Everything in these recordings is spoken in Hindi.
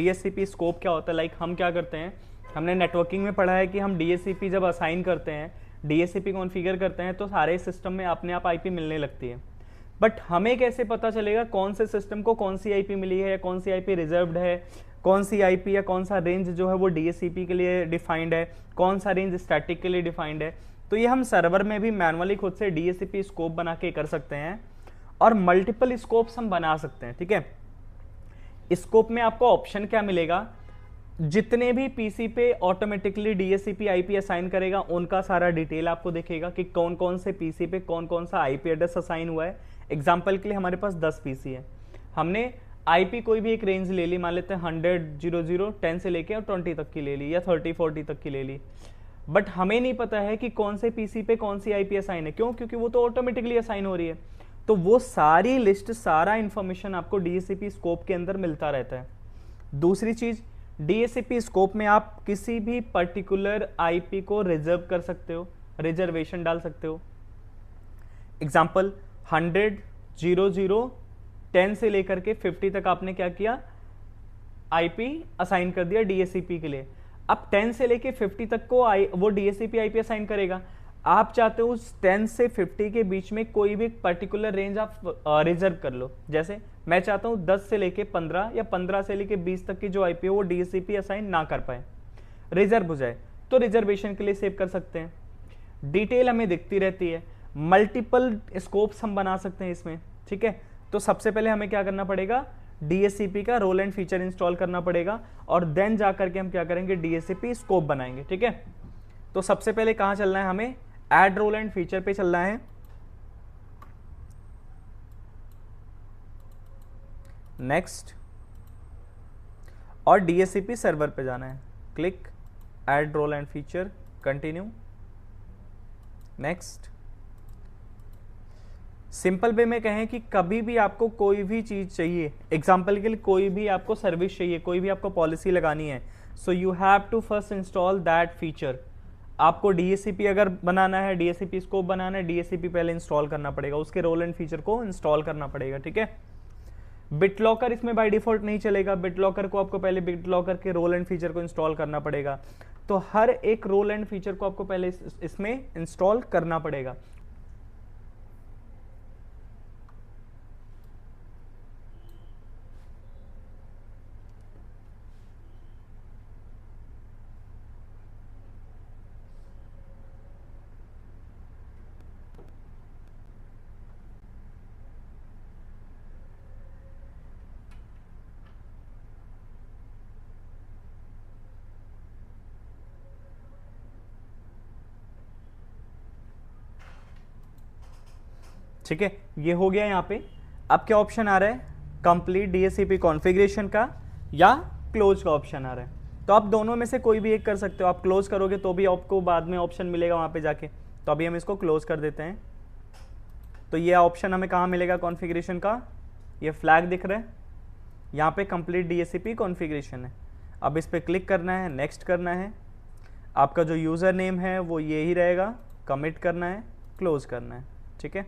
डीएससीपी स्कोप क्या होता है, लाइक हम क्या करते हैं, हमने नेटवर्किंग में पढ़ा है कि हम डीएससीपी जब असाइन करते हैं, डीएससीपी कॉन्फ़िगर करते हैं तो सारे सिस्टम में अपने आप आईपी मिलने लगती है। बट हमें कैसे पता चलेगा कौन से सिस्टम को कौन सी आईपी मिली है या कौन सी आईपी रिजर्व्ड है, कौन सी आईपी या कौन सा रेंज जो है वो डीएससीपी के लिए डिफाइंड है, कौन सा रेंज स्टैटिक के लिए डिफाइंड है। तो ये हम सर्वर में भी मैनुअली खुद से डीएससीपी स्कोप बना के कर सकते हैं और मल्टीपल स्कोप्स हम बना सकते हैं। ठीक है, स्कोप में आपको ऑप्शन क्या मिलेगा, जितने भी पीसी पे ऑटोमेटिकली डीएससीपी आईपी असाइन करेगा उनका सारा डिटेल आपको दिखेगा कि कौन कौन से पीसी पे कौन कौन सा आईपी एड्रेस असाइन हुआ है। एग्जांपल के लिए हमारे पास 10 पीसी है, हमने आईपी कोई भी एक रेंज ले ली, मान लेते हैं 100 10 से लेके और 20 तक की ले ली या 30 40 तक की ले ली। बट हमें नहीं पता है कि कौन से पीसी पे कौन सी आईपी असाइन है, क्यों? क्योंकि वो तो ऑटोमेटिकली असाइन हो रही है। तो वो सारी लिस्ट, सारा इंफॉर्मेशन आपको डीएससीपी स्कोप के अंदर मिलता रहता है। दूसरी चीज, डीएससीपी स्कोप में आप किसी भी पर्टिकुलर आईपी को रिजर्व कर सकते हो, रिजर्वेशन डाल सकते हो। एग्जाम्पल 100 00 10 से लेकर के 50 तक आपने क्या किया, आईपी असाइन कर दिया डीएससीपी के लिए। अब 10 से लेके 50 तक को वो डीएससीपी आईपी असाइन करेगा। आप चाहते हो उस 10 से 50 के बीच में कोई भी पर्टिकुलर रेंज आप रिजर्व कर लो। जैसे मैं चाहता हूं 10 से लेके 15 या 15 से लेके 20 तक की जो आईपी है वो डीएससीपी असाइन ना कर पाए, रिजर्व हो जाए, तो रिजर्वेशन के लिए सेव कर सकते हैं। डिटेल हमें दिखती रहती है, मल्टीपल स्कोप्स हम बना सकते हैं इसमें। ठीक है, तो सबसे पहले हमें क्या करना पड़ेगा, डीएससीपी का रोल एंड फीचर इंस्टॉल करना पड़ेगा और देन जाकर के हम क्या करेंगे, डीएससीपी स्कोप बनाएंगे। ठीक है, तो सबसे पहले कहां चलना है, हमें ऐड रोल एंड फीचर पे चलना है। नेक्स्ट, और डीएससीपी सर्वर पे जाना है, click add role and feature, continue, next. Simple way में कहें कि कभी भी आपको कोई भी चीज चाहिए, एग्जांपल के लिए कोई भी आपको सर्विस चाहिए, कोई भी आपको पॉलिसी लगानी है, so you have to first install that feature. आपको डीएससीपी अगर बनाना है, डीएससीपी स्कोप बनाना है, डीएससीपी पहले इंस्टॉल करना पड़ेगा, उसके रोल एंड फीचर को इंस्टॉल करना पड़ेगा। ठीक है, बिटलॉकर इसमें बाय डिफॉल्ट नहीं चलेगा, बिटलॉकर को आपको पहले बिटलॉकर के रोल एंड फीचर को इंस्टॉल करना पड़ेगा। तो हर एक रोल एंड फीचर को आपको पहले इसमें इंस्टॉल करना पड़ेगा। ठीक है, ये हो गया यहाँ पे। अब क्या ऑप्शन आ रहा है, कंप्लीट डीएससीपी कॉन्फ़िगरेशन का या क्लोज का ऑप्शन आ रहा है। तो आप दोनों में से कोई भी एक कर सकते हो। आप क्लोज करोगे तो भी आपको बाद में ऑप्शन मिलेगा वहाँ पे जाके, तो अभी हम इसको क्लोज कर देते हैं। तो ये ऑप्शन हमें कहाँ मिलेगा कॉन्फ़िगरेशन का, ये फ्लैग दिख रहा है यहाँ पे, कंप्लीट डीएससीपी कॉन्फ़िगरेशन है। अब इस पर क्लिक करना है, नेक्स्ट करना है, आपका जो यूज़र नेम है वो ये ही रहेगा, कमिट करना है, क्लोज करना है। ठीक है,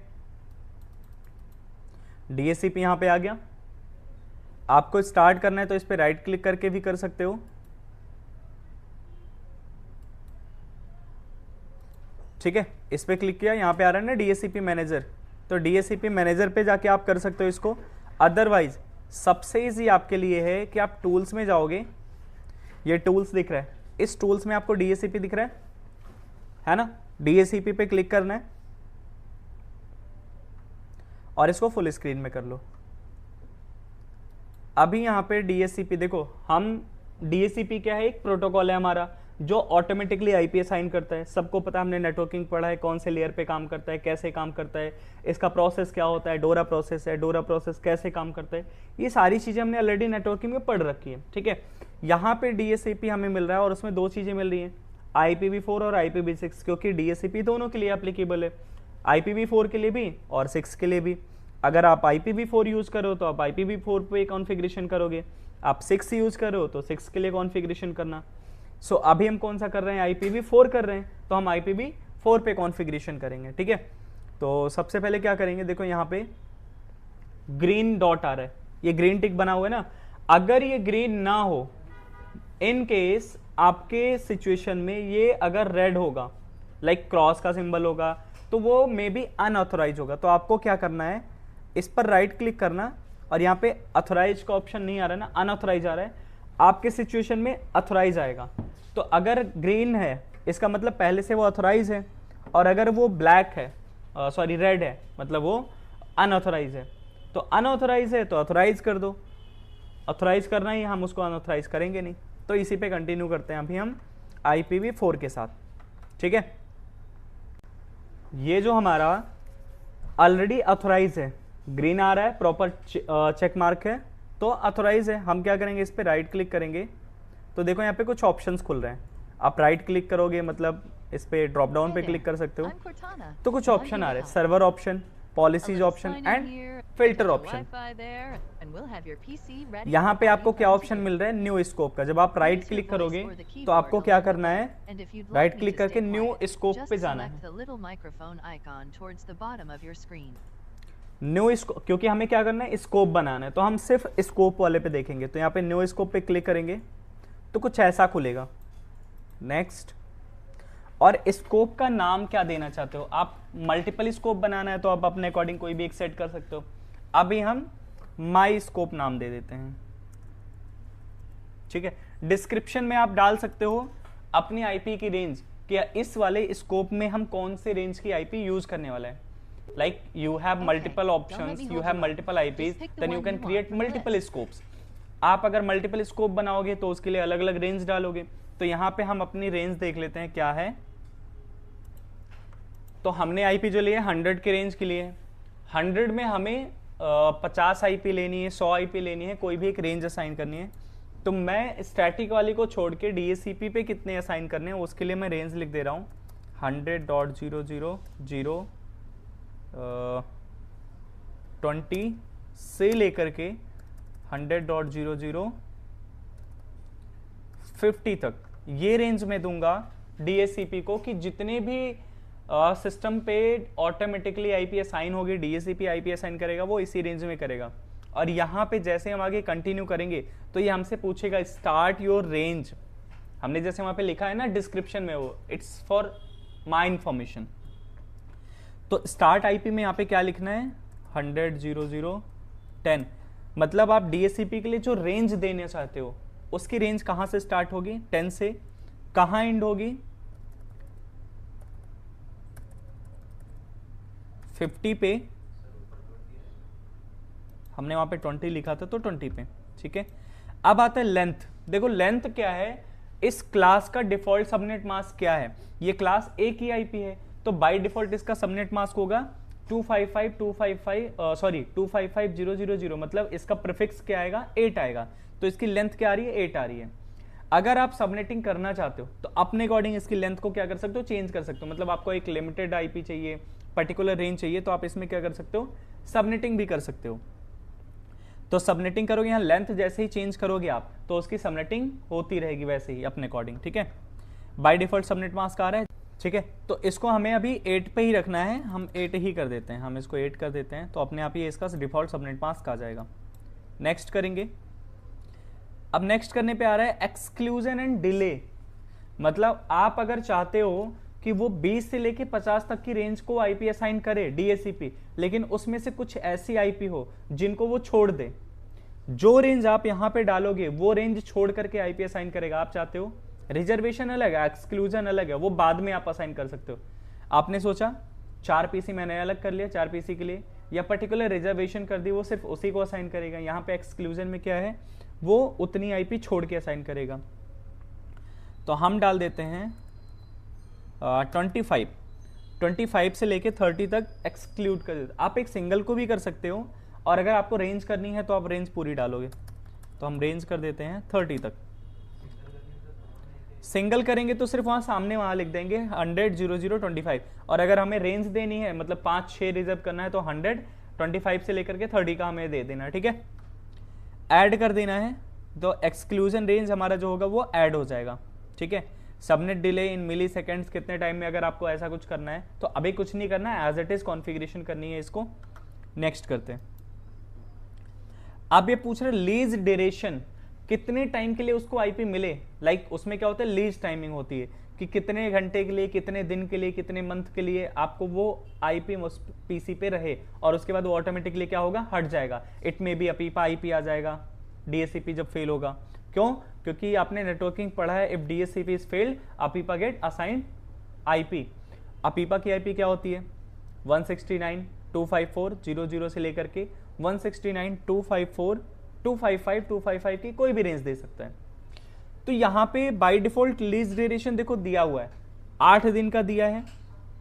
डीएससीपी यहाँ पे आ गया। आपको स्टार्ट करना है तो इस पर राइट क्लिक करके भी कर सकते हो। ठीक है, इस पर क्लिक किया, यहाँ पे आ रहा है ना डीएससीपी मैनेजर, तो डीएससीपी मैनेजर पे जाके आप कर सकते हो इसको। अदरवाइज सबसे इजी आपके लिए है कि आप टूल्स में जाओगे, ये टूल्स दिख रहा है, इस टूल्स में आपको डीएससीपी दिख रहा है ना, डीएससीपी पे क्लिक करना है और इसको फुल स्क्रीन में कर लो। अभी यहाँ पे डीएससीपी देखो, हम डीएससीपी क्या है, एक प्रोटोकॉल है हमारा जो ऑटोमेटिकली आईपी असाइन करता है। सबको पता है, हमने नेटवर्किंग पढ़ा है, कौन से लेयर पे काम करता है, कैसे काम करता है, इसका प्रोसेस क्या होता है, डोरा प्रोसेस है, डोरा प्रोसेस कैसे काम करता है, ये सारी चीजें हमने ऑलरेडी नेटवर्किंग में पढ़ रखी है। ठीक है, यहाँ पे डीएससीपी हमें मिल रहा है और उसमें दो चीजें मिल रही है, IPv4 और IPv6, क्योंकि डीएससीपी दोनों के लिए एप्लीकेबल है, IPv4 के लिए भी और 6 के लिए भी। अगर आप IPv4 यूज करो तो आप IPv4 पे कॉन्फ़िगरेशन करोगे, आप 6 यूज करो तो 6 के लिए कॉन्फ़िगरेशन करना। सो अभी हम कौन सा कर रहे हैं, IPv4 कर रहे हैं, तो हम IPv4 पे कॉन्फ़िगरेशन करेंगे। ठीक है, तो सबसे पहले क्या करेंगे, देखो यहाँ पे ग्रीन डॉट आ रहा है, ये ग्रीन टिक बना हुआ है ना। अगर ये ग्रीन ना हो, इन केस आपके सिचुएशन में ये अगर रेड होगा, लाइक क्रॉस का सिंबल होगा, तो वो मे बी अनऑथोराइज होगा। तो आपको क्या करना है, इस पर राइट क्लिक करना, और यहाँ पे अथोराइज का ऑप्शन नहीं आ रहा है ना, अनऑथोराइज आ रहा है, आपके सिचुएशन में अथोराइज आएगा। तो अगर ग्रीन है इसका मतलब पहले से वो अथोराइज है, और अगर वो ब्लैक है, सॉरी रेड है, मतलब वो अनऑथोराइज है। तो अनऑथोराइज है तो अथोराइज कर दो, अथोराइज करना ही, हम उसको अनऑथोराइज करेंगे नहीं। तो इसी पे कंटिन्यू करते हैं अभी हम IPv4 के साथ, ठीक है। ये जो हमारा ऑलरेडी अथोराइज है, ग्रीन आ रहा है, प्रॉपर चेक मार्क है, तो अथोराइज है। हम क्या करेंगे, इस पे राइट क्लिक करेंगे, तो देखो यहाँ पे कुछ ऑप्शंस खुल रहे हैं। आप राइट क्लिक करोगे मतलब इस पे ड्रॉप डाउन पे क्लिक कर सकते हो, तो कुछ ऑप्शन आ रहे हैं, server option, policies option and filter option. यहाँ पे आपको क्या ऑप्शन मिल रहा है, न्यू स्कोप का। जब आप राइट क्लिक करोगे तो आपको क्या करना है, राइट क्लिक करके न्यू स्कोप पे जाना है। न्यू स्कोप, क्योंकि हमें क्या करना है, स्कोप बनाना है, तो हम सिर्फ स्कोप वाले पे देखेंगे। तो यहाँ पे न्यू स्कोप पे क्लिक करेंगे तो कुछ ऐसा खुलेगा। नेक्स्ट, और स्कोप का नाम क्या देना चाहते हो आप, मल्टीपल स्कोप बनाना है तो आप अपने अकॉर्डिंग कोई भी एक सेट कर सकते हो। अभी हम माई स्कोप नाम दे देते हैं, ठीक है। डिस्क्रिप्शन में आप डाल सकते हो अपनी आईपी की रेंज, कि इस वाले स्कोप में हम कौन से रेंज की आईपी यूज करने वाला है। Like you have multiple options, you have multiple IPs, then you can create multiple scopes. आप अगर मल्टीपल स्कोप बनाओगे तो उसके लिए अलग अलग रेंज डालोगे। तो यहाँ पे हम अपनी रेंज देख लेते हैं क्या है। तो हमने आईपी जो लिए 100 के रेंज के लिए, 100 में हमें 50 आईपी लेनी है, 100 आईपी लेनी है, कोई भी एक रेंज असाइन करनी है। तो मैं स्टैटिक वाली को छोड़ के DHCP पे कितने असाइन करने हैं उसके लिए मैं रेंज लिख दे रहा हूँ 100.00020 से लेकर के 100.00050 तक। ये रेंज में दूंगा DHCP को कि जितने भी सिस्टम पे ऑटोमेटिकली आईपी असाइन होगी, DHCP आईपी असाइन करेगा, वो इसी रेंज में करेगा। और यहाँ पे जैसे हम आगे कंटिन्यू करेंगे तो ये हमसे पूछेगा स्टार्ट योर रेंज। हमने जैसे वहां पे लिखा है ना डिस्क्रिप्शन में, वो इट्स फॉर माई इंफॉर्मेशन। तो स्टार्ट आईपी में यहाँ पे क्या लिखना है 100.0.0.10, मतलब आप DHCP के लिए जो रेंज देने चाहते हो उसकी रेंज कहां से स्टार्ट होगी, 10 से, कहां एंड होगी 50 पे, हमने वहां पे 20 लिखा था तो 20 पे, ठीक है। अब आता है लेंथ। देखो लेंथ क्या है, इस क्लास का डिफॉल्ट सबनेट मास्क क्या है, ये क्लास एक ही आईपी है, तो बाय डिफॉल्ट इसका सबनेट मास्क होगा 255.255.0.0.0, मतलब इसका प्रीफिक्स क्या आएगा 8 आएगा। तो इसकी लेंथ क्या आ रही है 8 आ रही है। अगर आप सबनेटिंग करना चाहते हो तो अपने अकॉर्डिंग इसकी लेंथ को क्या कर सकते हो, चेंज कर सकते हो। मतलब आपको एक लिमिटेड आईपी चाहिए, पर्टिकुलर रेंज चाहिए, तो आप इसमें क्या कर सकते हो, सबनेटिंग भी कर सकते हो। तो सबनेटिंग करोगे, यहाँ लेंथ जैसे ही चेंज करोगे आप तो उसकी सबनेटिंग होती रहेगी वैसे ही अपने अकॉर्डिंग, ठीक है। बाय डिफॉल्ट सबनेट मास्क आ रहा है, ठीक है। तो इसको हमें अभी 8 पे ही रखना है, हम 8 ही कर देते हैं, हम इसको 8 कर देते हैं, तो अपने आप ही इसका डिफॉल्ट सबनेट मास्क आ जाएगा। नेक्स्ट करेंगे। अब नेक्स्ट करने पे आ रहा है एक्सक्लूजन एंड डिले। मतलब आप अगर चाहते हो कि वो 20 से लेके 50 तक की रेंज को आईपी असाइन करे DHCP, लेकिन उसमें से कुछ ऐसी आईपी हो जिनको वो छोड़ दे, जो रेंज आप यहां पे डालोगे वो रेंज छोड़ करके आईपी असाइन करेगा। आप चाहते हो रिजर्वेशन अलग है, एक्सक्लूजन अलग है, वो बाद में आप असाइन कर सकते हो। आपने सोचा 4 पीसी मैंने अलग कर लिया 4 पीसी के लिए, या पर्टिकुलर रिजर्वेशन कर दी, वो सिर्फ उसी को असाइन करेगा। यहाँ पे एक्सक्लूजन में क्या है, वो उतनी आईपी छोड़ के असाइन करेगा। तो हम डाल देते हैं 25 से लेके 30 तक एक्सक्लूड कर देते। आप एक सिंगल को भी कर सकते हो, और अगर आपको रेंज करनी है तो आप रेंज पूरी डालोगे। तो हम रेंज कर देते हैं 30 तक। सिंगल करेंगे तो सिर्फ वहां सामने वहां लिख देंगे 100.0.0.25, और अगर हमें रेंज देनी है मतलब 5-6 रिजर्व करना है तो 100.25 से लेकर के 30 का हमें दे देना, ठीक है। ऐड कर देना है तो एक्सक्लूजन रेंज हमारा जो होगा वो ऐड हो जाएगा, ठीक है। Subnet delay in milliseconds, कितने टाइम में, अगर आपको ऐसा कुछ करना है तो अभी कुछ नहीं करना है, एज इट इज कॉन्फ़िगरेशन करनी है इसको। नेक्स्ट करते हैं। आप ये पूछ रहे लीज ड्यूरेशन, कितने टाइम के लिए उसको आईपी मिले, लाइक उसमें क्या होता है, लीज टाइमिंग होती है कि कितने घंटे के लिए, कितने दिन के लिए, कितने मंथ के लिए आपको वो आईपी पीसी पे रहे, और उसके बाद वो ऑटोमेटिकली क्या होगा, हट जाएगा। इट में भी अपीपा आईपी आ जाएगा डीएससीपी जब फेल होगा। क्यों? क्योंकि आपने नेटवर्किंग पढ़ा है, if DSCP is failed APIPA get assigned IP. APIPA की आईपी क्या होती है, 169.254.0.0 से लेकर के 169.254.255 की कोई भी रेंज दे सकता है। तो यहां पे बाय डिफॉल्ट लीज ड्यूरेशन देखो दिया हुआ है, 8 दिन का दिया है,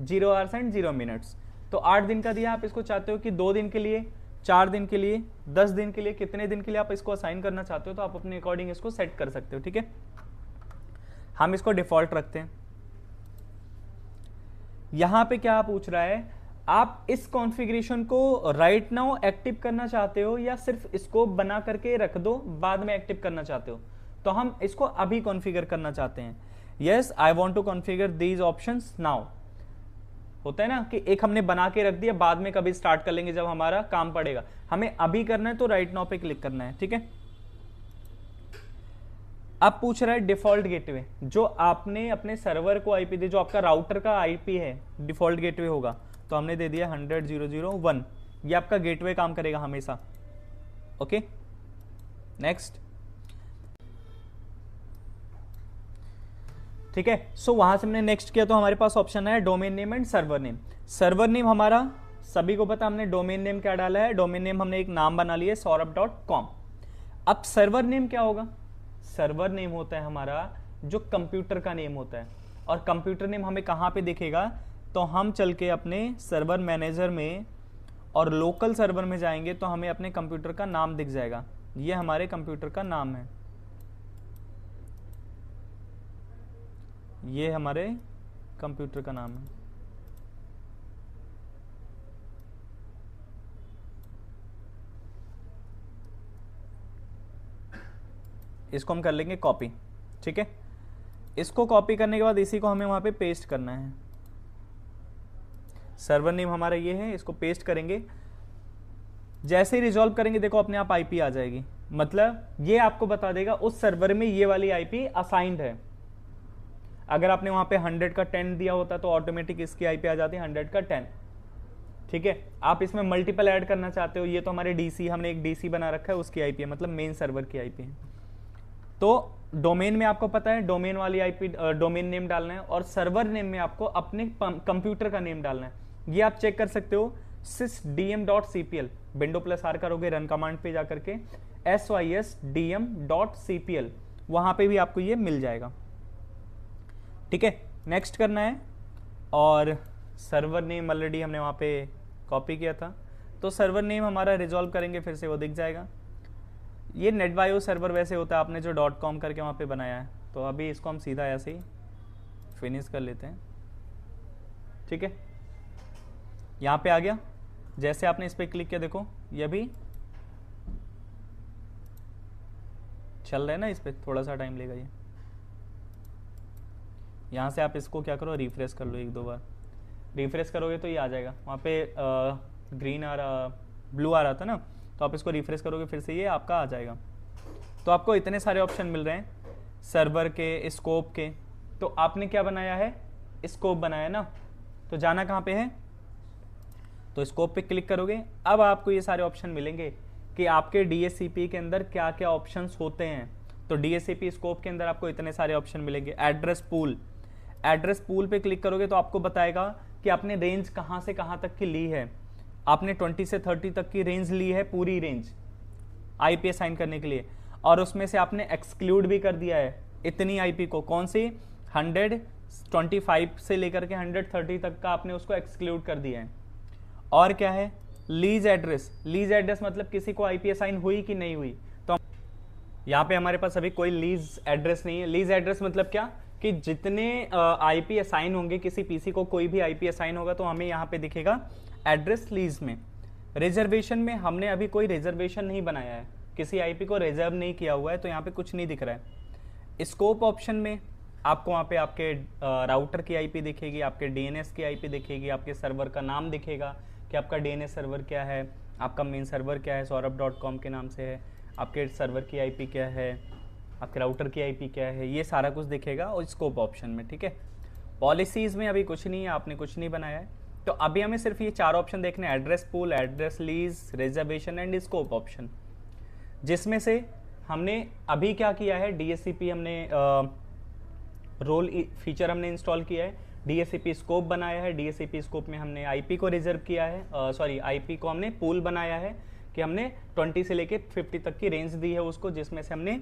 0 आवर्स एंड 0 मिनट्स। तो 8 दिन का दिया, आप इसको चाहते हो कि 2 दिन के लिए, 4 दिन के लिए, 10 दिन के लिए, कितने दिन के लिए आप इसको असाइन करना चाहते हो, तो आप अपने अकॉर्डिंग इसको सेट कर सकते हो। ठीक है, हम इसको डिफॉल्ट रखते हैं। यहां पे क्या पूछ रहा है, आप इस कॉन्फ़िगरेशन को राइट नाउ एक्टिव करना चाहते हो या सिर्फ स्कोप बना करके रख दो, बाद में एक्टिव करना चाहते हो। तो हम इसको अभी कॉन्फ़िगर करना चाहते हैं। Yes, I want to configure these options now. होता है ना कि एक हमने बना के रख दिया, बाद में कभी स्टार्ट कर लेंगे जब हमारा काम पड़ेगा। हमें अभी करना है तो राइट नाउ पे क्लिक करना है। ठीक है, अब पूछ रहा है डिफॉल्ट गेटवे, जो आपने अपने सर्वर को आईपी दी, जो आपका राउटर का आईपी है डिफॉल्ट गेटवे होगा, तो हमने दे दिया 100.0.0.1। ये आपका गेटवे काम करेगा हमेशा। Okay, next. ठीक है, सो वहां से हमने नेक्स्ट किया तो हमारे पास ऑप्शन है domain name and server name. Server name हमारा सभी को पता, हमने डोमेन नेम क्या डाला है, डोमेन नेम हमने एक नाम बना लिया saurabh.com। अब सर्वर नेम क्या होगा, सर्वर नेम होता है हमारा जो कंप्यूटर का नेम होता है, और कंप्यूटर नेम हमें कहां पे दिखेगा, तो हम चल के अपने सर्वर मैनेजर में और लोकल सर्वर में जाएंगे तो हमें अपने कंप्यूटर का नाम दिख जाएगा। ये हमारे कंप्यूटर का नाम है, ये हमारे कंप्यूटर का नाम है। इसको हम कर लेंगे कॉपी। ठीक है, इसको कॉपी करने के बाद इसी को हमें वहां पे पेस्ट करना है। सर्वर नेम हमारा ये है, इसको पेस्ट करेंगे। जैसे ही रिजॉल्व करेंगे देखो अपने आप आईपी आ जाएगी, मतलब ये आपको बता देगा उस सर्वर में ये वाली आईपी असाइंड है। अगर आपने वहां पे 100 का 10 दिया होता तो ऑटोमेटिक इसकी आईपी आ जाती है 100 का 10। ठीक है, आप इसमें मल्टीपल ऐड करना चाहते हो, ये तो हमारे डीसी, हमने एक डीसी बना रखा है, उसकी आईपी है, मतलब मेन सर्वर की आईपी है। तो डोमेन में आपको पता है डोमेन वाली आईपी, डोमेन नेम डालना है, और सर्वर नेम में आपको अपने कंप्यूटर का नेम डालना है। ये आप चेक कर सकते हो sysdm.cpl, विंडो प्लस आर करोगे रन कमांड पे जाकर के sysdm.cpl, वहां पे भी आपको ये मिल जाएगा। ठीक है, नेक्स्ट करना है, और सर्वर नेम ऑलरेडी हमने वहां पे कॉपी किया था, तो सर्वर नेम हमारा रिजॉल्व करेंगे फिर से वो दिख जाएगा। ये नेटबायो सर्वर वैसे होता है, आपने जो .com करके वहां पे बनाया है, तो अभी इसको हम सीधा ऐसे ही फिनिश कर लेते हैं। ठीक है, यहां पे आ गया, जैसे आपने इस पर क्लिक किया देखो ये भी चल रहा है ना, इस पर थोड़ा सा टाइम लेगा ये। यहां से आप इसको क्या करो, रिफ्रेश कर लो, 1-2 बार रिफ्रेश करोगे तो ये आ जाएगा। वहां पे ग्रीन आ रहा, ब्लू आ रहा था ना, तो आप इसको रिफ्रेश करोगे फिर से ये आपका आ जाएगा। तो आपको इतने सारे ऑप्शन मिल रहे हैं सर्वर के, स्कोप के। तो आपने क्या बनाया है, स्कोप बनाया ना, तो जाना कहाँ पे है, तो स्कोप पे क्लिक करोगे। अब आपको ये सारे ऑप्शन मिलेंगे कि आपके डीएससीपी के अंदर क्या क्या ऑप्शंस होते हैं। तो डीएससीपी स्कोप के अंदर आपको इतने सारे ऑप्शन मिलेंगे। एड्रेस पूल, एड्रेस पूल पे क्लिक करोगे तो आपको बताएगा कि आपने रेंज कहाँ से कहाँ तक की ली है। आपने 20 से 30 तक की रेंज ली है, पूरी रेंज आईपी असाइन करने के लिए, और उसमें से आपने एक्सक्लूड भी कर दिया है इतनी आईपी को। कौन सी, 125 से लेकर के 130 तक का आपने उसको एक्सक्लूड कर दिया है। और क्या है, लीज एड्रेस। लीज एड्रेस मतलब किसी को आईपी असाइन हुई कि नहीं हुई। तो यहाँ पे हमारे पास अभी कोई लीज एड्रेस नहीं है। लीज एड्रेस मतलब क्या, कि जितने आईपी असाइन होंगे, किसी पीसी को कोई भी आईपी असाइन होगा तो हमें यहाँ पे दिखेगा एड्रेस लीज में। रिजर्वेशन में हमने अभी कोई रिजर्वेशन नहीं बनाया है, किसी आईपी को रिजर्व नहीं किया हुआ है, तो यहाँ पे कुछ नहीं दिख रहा है। स्कोप ऑप्शन में आपको वहाँ पे आपके राउटर की आईपी दिखेगी, आपके डीएनएस की आईपी दिखेगी, आपके सर्वर का नाम दिखेगा कि आपका डीएनएस सर्वर क्या है, आपका मेन सर्वर क्या है, saurabh.com के नाम से है, आपके सर्वर की आईपी क्या है, आपके राउटर की आईपी क्या है, ये सारा कुछ दिखेगा और स्कोप ऑप्शन में। ठीक है, पॉलिसीज़ में अभी कुछ नहीं है, आपने कुछ नहीं बनाया है, तो अभी हमें सिर्फ ये 4 ऑप्शन देखने हैं, address pool, address lease, reservation and scope option, जिसमें से हमने अभी क्या किया है, डीएससीपी हमने रोल फीचर हमने इंस्टॉल किया है, डीएससीपी स्कोप बनाया है, डीएससीपी स्कोप में हमने आईपी को रिजर्व किया है, सॉरी आईपी को हमने पूल बनाया है कि हमने 20 से लेके 50 तक की रेंज दी है उसको, जिसमें से हमने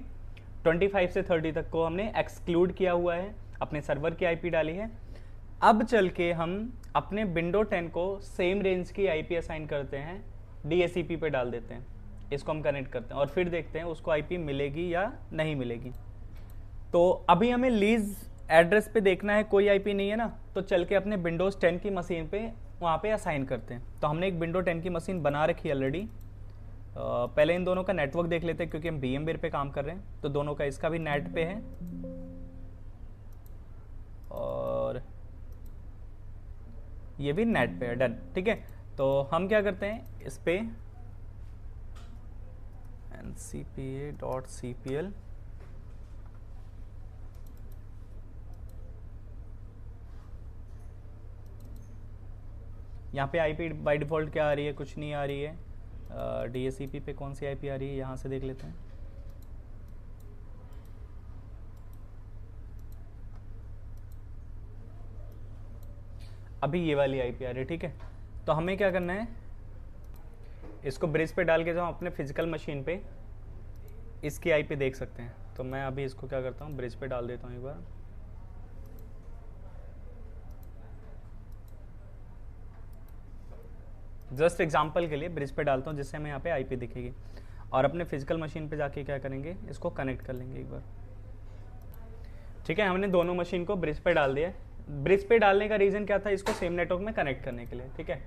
25 से 30 तक को हमने एक्सक्लूड किया हुआ है, अपने सर्वर की आईपी डाली है। अब चल के हम अपने विंडो 10 को सेम रेंज की आईपी असाइन करते हैं, डीएससीपी पे डाल देते हैं, इसको हम कनेक्ट करते हैं और फिर देखते हैं उसको आईपी मिलेगी या नहीं मिलेगी। तो अभी हमें लीज एड्रेस पे देखना है, कोई आईपी नहीं है ना, तो चल के अपने विंडोज 10 की मशीन पे वहाँ पे असाइन करते हैं। तो हमने एक विंडो 10 की मशीन बना रखी है ऑलरेडी। पहले इन दोनों का नेटवर्क देख लेते हैं क्योंकि हम VMware पे काम कर रहे हैं, तो दोनों का, इसका भी नेट पे है और ये भी नेट पे है। डन, ठीक है। तो हम क्या करते हैं, इस पे ncpa.cpl यहाँ पे आईपी बाय डिफ़ॉल्ट क्या आ रही है, कुछ नहीं आ रही है। डीएससीपी पे कौन सी आईपी आ रही है, यहाँ से देख लेते हैं। अभी ये वाली आईपी आ रही है, ठीक है। तो हमें क्या करना है, इसको ब्रिज पे डाल के जो हम अपने फिजिकल मशीन पे इसकी आईपी देख सकते हैं। तो मैं अभी इसको क्या करता हूँ, ब्रिज पे डाल देता हूँ एक बार। जस्ट एग्जांपल के लिए ब्रिज पे डालता हूँ जिससे हमें यहाँ पे आईपी दिखेगी, और अपने फिजिकल मशीन पे जाके क्या करेंगे, इसको कनेक्ट कर लेंगे एक बार। ठीक है, हमने दोनों मशीन को ब्रिज पे डाल दिया। ब्रिज पे डालने का रीजन क्या था, इसको सेम नेटवर्क में कनेक्ट करने के लिए। ठीक है,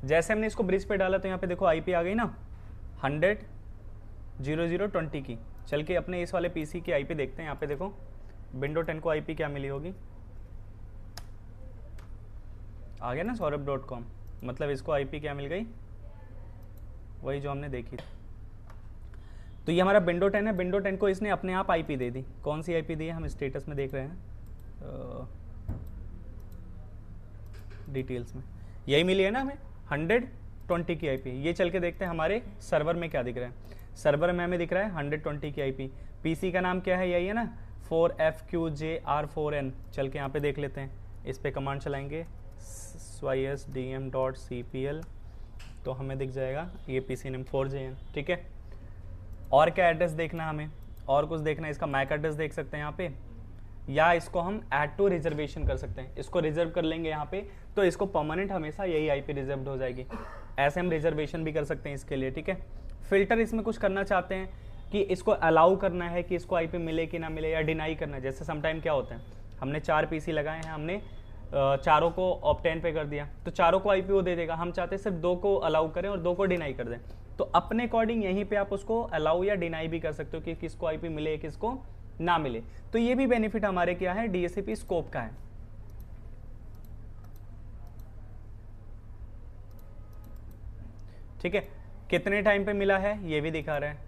जैसे हमने इसको ब्रिज पे डाला तो यहाँ पे देखो आईपी आ गई ना 100.0.0.20 की। चल के अपने इस वाले पीसी की आईपी देखते हैं। यहाँ पे देखो विंडो 10 को आईपी क्या मिली होगी, आ गया ना saurabh.com, मतलब इसको आईपी क्या मिल गई, वही जो हमने देखी। तो ये हमारा विंडो 10 है, विंडो 10 को इसने अपने आप आईपी दे दी। कौन सी आईपी दी है, हम स्टेटस में देख रहे हैं, डिटेल्स में यही मिली है ना हमें 120 की आईपी। ये चल के देखते हैं हमारे सर्वर में क्या दिख रहा है। सर्वर में हमें दिख रहा है 120 की आईपी। पीसी का नाम क्या है, यही है ना 4FQJR4N। चल के यहाँ पे देख लेते हैं, इस पे कमांड चलाएंगे sysdm.cpl, तो हमें दिख जाएगा ये पीसी नेम 4JN। ठीक है, और क्या एड्रेस देखना है हमें, और कुछ देखना है, इसका मैक एड्रेस देख सकते हैं यहाँ पे, या इसको हम ऐड टू रिजर्वेशन कर सकते हैं। इसको रिजर्व कर लेंगे यहाँ पे, तो इसको परमानेंट हमेशा यही आईपी रिजर्व हो जाएगी। ऐसे हम रिजर्वेशन भी कर सकते हैं इसके लिए। ठीक है, फिल्टर इसमें कुछ करना चाहते हैं कि इसको अलाउ करना है कि इसको आईपी मिले कि ना मिले, या डिनाई करना है। जैसे समटाइम क्या होता है, हमने 4 पीसी लगाए हैं, हमने चारों को ऑप्टेन पे कर दिया, तो चारों को आईपी वो दे देगा। हम चाहते हैं सिर्फ 2 को अलाउ करें और 2 को डिनाई कर दें। तो अपने अकॉर्डिंग यहीं पे आप उसको अलाउ या डिनाई भी कर सकते हो कि किसको आईपी मिले किसको ना मिले। तो ये भी बेनिफिट हमारे क्या है, डीएससीपी स्कोप का है। ठीक है, कितने टाइम पे मिला है ये भी दिखा रहा है।